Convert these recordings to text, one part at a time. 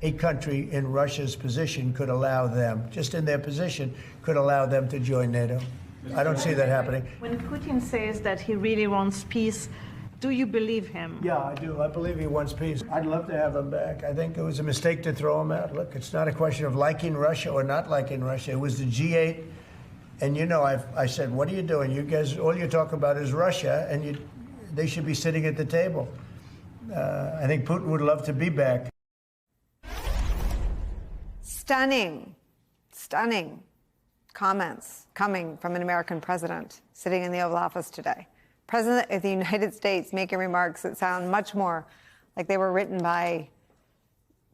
a country in Russia's position could allow them, just in their position, could allow them to join NATO. I don't see that happening. When Putin says that he really wants peace, do you believe him? Yeah, I do. I believe he wants peace. I'd love to have him back. I think it was a mistake to throw him out. Look, it's not a question of liking Russia or not liking Russia. It was the G8. And, you know, I said, what are you doing? You guys, all you talk about is Russia, and they should be sitting at the table. I think Putin would love to be back. Stunning comments coming from an American president sitting in the Oval Office today. President of the United States making remarks that sound much more like they were written by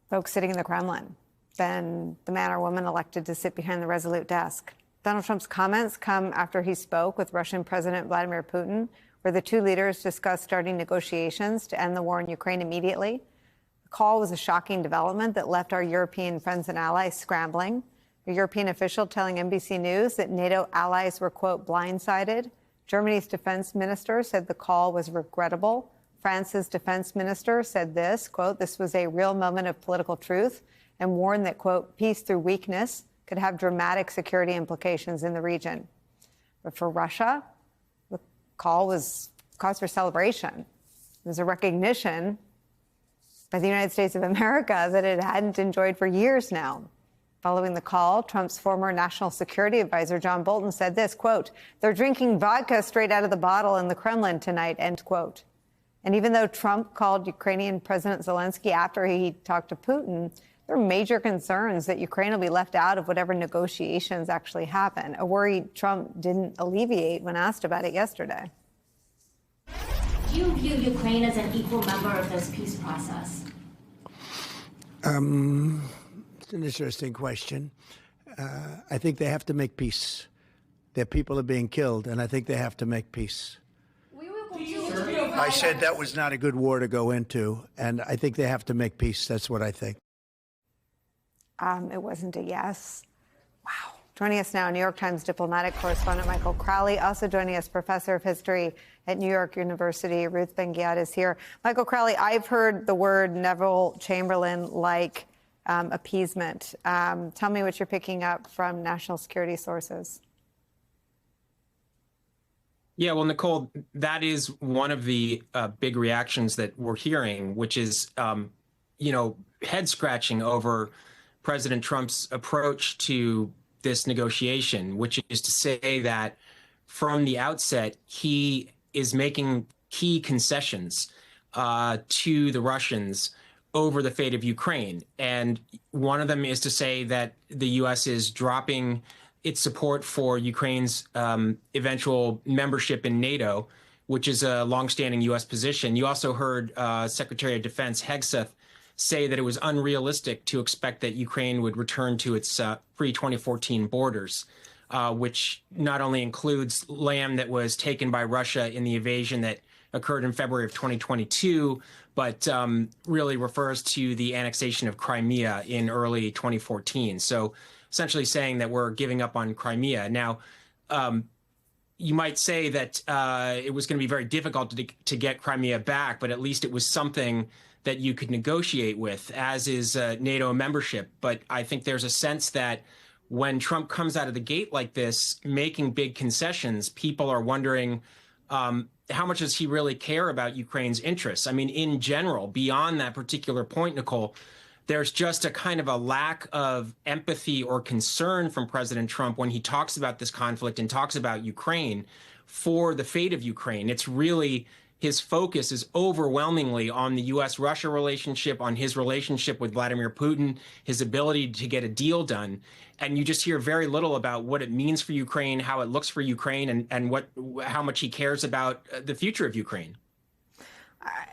folks sitting in the Kremlin than the man or woman elected to sit behind the resolute desk. Donald Trump's comments come after he spoke with Russian President Vladimir Putin, where the two leaders discussed starting negotiations to end the war in Ukraine immediately. The call was a shocking development that left our European friends and allies scrambling. A European official telling NBC News that NATO allies were, quote, blindsided. Germany's defense minister said the call was regrettable. France's defense minister said this, quote, this was a real moment of political truth, and warned that, quote, peace through weakness could have dramatic security implications in the region. But for Russia, the call was cause for celebration. It was a recognition by the United States of America that it hadn't enjoyed for years now. Following the call, Trump's former national security advisor, John Bolton, said this, quote, they're drinking vodka straight out of the bottle in the Kremlin tonight, end quote. And even though Trump called Ukrainian President Zelensky after he talked to Putin, there are major concerns that Ukraine will be left out of whatever negotiations actually happen, a worry Trump didn't alleviate when asked about it yesterday. Do you view Ukraine as an equal member of this peace process? It's an interesting question. I think they have to make peace. Their people are being killed, and I think they have to make peace. I said that was not a good war to go into, and I think they have to make peace. That's what I think. It wasn't a yes. Wow. Joining us now, New York Times diplomatic correspondent Michael Crowley. Also joining us, professor of history at New York University, Ruth Ben-Ghiat is here. Michael Crowley, I've heard the word Neville Chamberlain-like appeasement. Tell me what you're picking up from national security sources. Yeah, well, Nicole, that is one of the big reactions that we're hearing, which is, head scratching over President Trump's approach to this negotiation, which is to say that from the outset, he is making key concessions to the Russians over the fate of Ukraine. And one of them is to say that the U.S. is dropping its support for Ukraine's eventual membership in NATO, which is a longstanding U.S. position. You also heard Secretary of Defense Hegseth say that it was unrealistic to expect that Ukraine would return to its pre-2014 borders, which not only includes land that was taken by Russia in the invasion that occurred in February of 2022, but really refers to the annexation of Crimea in early 2014. So essentially saying that we're giving up on Crimea. Now, you might say that it was going to be very difficult to get Crimea back, but at least it was something that you could negotiate with, as is NATO membership. But I think there's a sense that when Trump comes out of the gate like this, making big concessions, people are wondering how much does he really care about Ukraine's interests? I mean, in general, beyond that particular point, Nicole, there's just a kind of a lack of empathy or concern from President Trump when he talks about this conflict and talks about Ukraine for the fate of Ukraine. It's really, his focus is overwhelmingly on the U.S.-Russia relationship, on his relationship with Vladimir Putin, his ability to get a deal done. And you just hear very little about what it means for Ukraine, how it looks for Ukraine, and how much he cares about the future of Ukraine.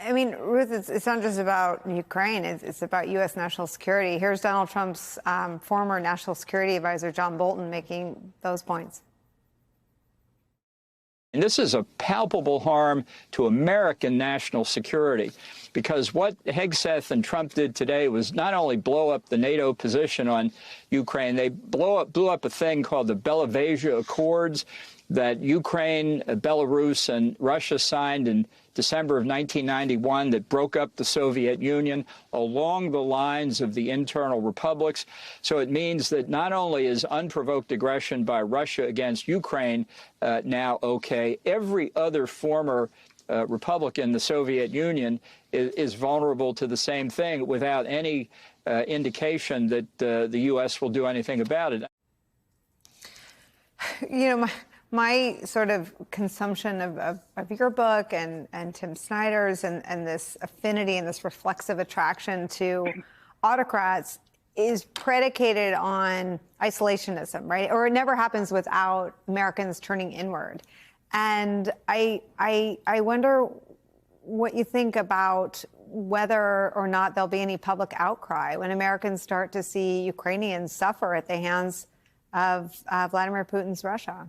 I mean, Ruth, it's not just about Ukraine. It's about U.S. national security. Here's Donald Trump's former national security advisor, John Bolton, making those points. And this is a palpable harm to American national security, because what Hegseth and Trump did today was not only blow up the NATO position on Ukraine, they blew up a thing called the Belavasia Accords, that Ukraine, Belarus, and Russia signed in December of 1991 that broke up the Soviet Union along the lines of the internal republics. So it means that not only is unprovoked aggression by Russia against Ukraine now okay, every other former republic in the Soviet Union is vulnerable to the same thing without any indication that the U.S. will do anything about it. You know, my sort of consumption of your book and Tim Snyder's and this affinity and this reflexive attraction to autocrats is predicated on isolationism, right? Or it never happens without Americans turning inward. And I wonder what you think about whether or not there'll be any public outcry when Americans start to see Ukrainians suffer at the hands of Vladimir Putin's Russia.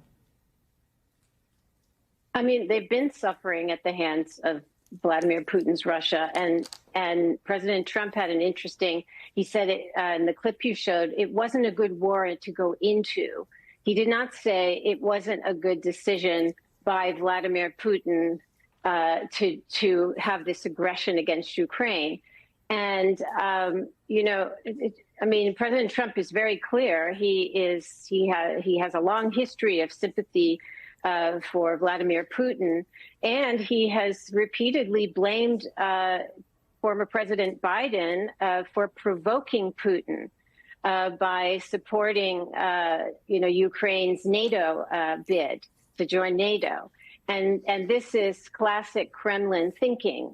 I mean, they've been suffering at the hands of Vladimir Putin's Russia, and President Trump had an interesting. He said it in the clip you showed. It wasn't a good war to go into. He did not say it wasn't a good decision by Vladimir Putin to have this aggression against Ukraine. And you know, I mean, President Trump is very clear. He has a long history of sympathy for Vladimir Putin, and he has repeatedly blamed former President Biden for provoking Putin by supporting, Ukraine's NATO bid to join NATO. And this is classic Kremlin thinking.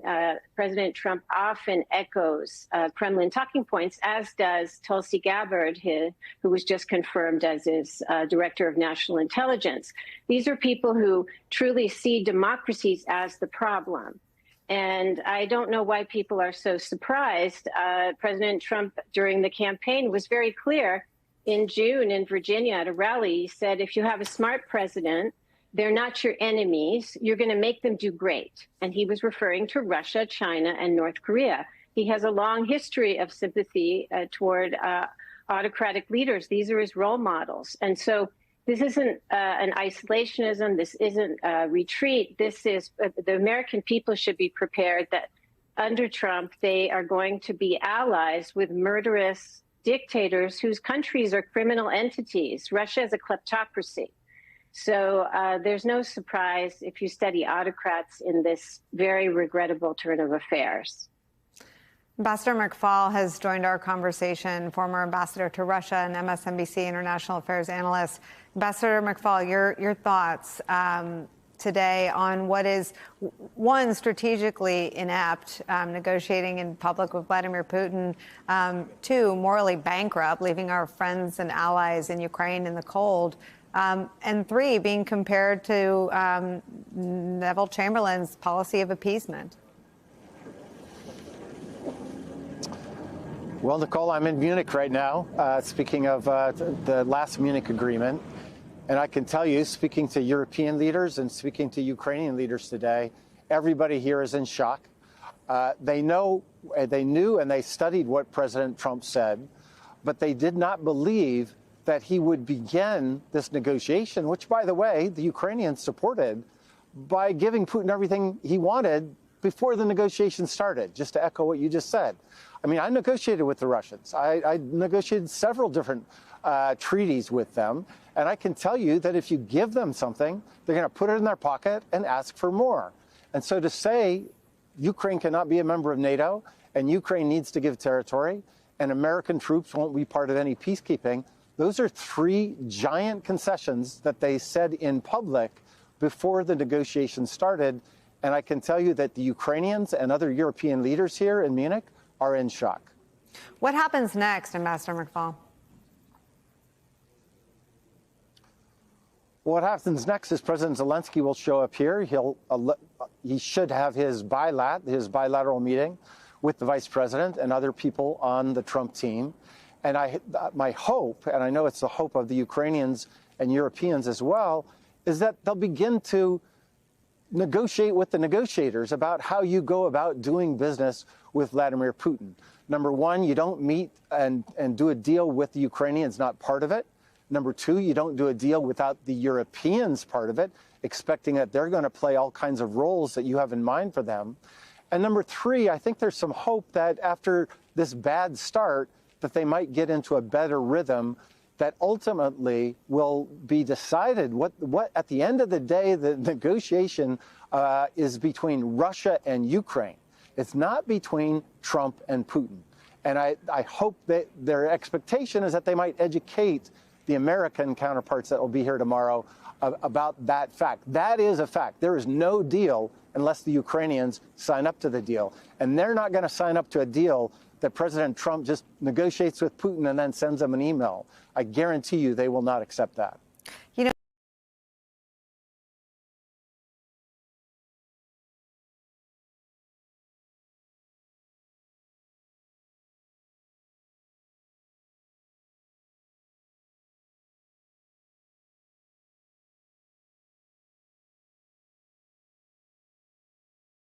President Trump often echoes Kremlin talking points, as does Tulsi Gabbard, who was just confirmed as his director of national intelligence. These are people who truly see democracies as the problem. And I don't know why people are so surprised. President Trump, during the campaign, was very clear in June in Virginia at a rally. He said, if you have a smart president, they're not your enemies. You're going to make them do great. And he was referring to Russia, China, and North Korea. He has a long history of sympathy toward autocratic leaders. These are his role models. And so this isn't an isolationism. This isn't a retreat. This is the American people should be prepared that under Trump, they are going to be allies with murderous dictators whose countries are criminal entities. Russia is a kleptocracy. So there's no surprise if you study autocrats in this very regrettable turn of affairs. Ambassador McFaul has joined our conversation, former ambassador to Russia and MSNBC international affairs analyst. Ambassador McFaul, your thoughts today on what is, one, strategically inept, negotiating in public with Vladimir Putin, two, morally bankrupt, leaving our friends and allies in Ukraine in the cold, and three, being compared to Neville Chamberlain's policy of appeasement. Well, Nicole, I'm in Munich right now, speaking of the last Munich agreement. And I can tell you, speaking to European leaders and speaking to Ukrainian leaders today, everybody here is in shock. They knew and they studied what President Trump said, but they did not believe that he would begin this negotiation, which, by the way, the Ukrainians supported, by giving Putin everything he wanted before the negotiation started, just to echo what you just said. I mean, I negotiated with the Russians. I negotiated several different treaties with them. And I can tell you that if you give them something, they're going to put it in their pocket and ask for more. And so to say Ukraine cannot be a member of NATO and Ukraine needs to give territory and American troops won't be part of any peacekeeping, those are three giant concessions that they said in public before the negotiations started. And I can tell you that the Ukrainians and other European leaders here in Munich are in shock. What happens next, Ambassador McFaul? What happens next is President Zelensky will show up here. He should have his bilateral meeting with the vice president and other people on the Trump team. And my hope, and I know it's the hope of the Ukrainians and Europeans as well, is that they'll begin to negotiate with the negotiators about how you go about doing business with Vladimir Putin. Number one, you don't meet and do a deal with the Ukrainians, not part of it. Number two, you don't do a deal without the Europeans part of it, expecting that they're going to play all kinds of roles that you have in mind for them. And number three, I think there's some hope that after this bad start, that they might get into a better rhythm that ultimately will be decided. What at the end of the day, the negotiation is between Russia and Ukraine. It's not between Trump and Putin. And I hope that their expectation is that they might educate the American counterparts that will be here tomorrow about that fact. That is a fact. There is no deal unless the Ukrainians sign up to the deal. And they're not going to sign up to a deal that President Trump just negotiates with Putin and then sends them an email. I guarantee you they will not accept that.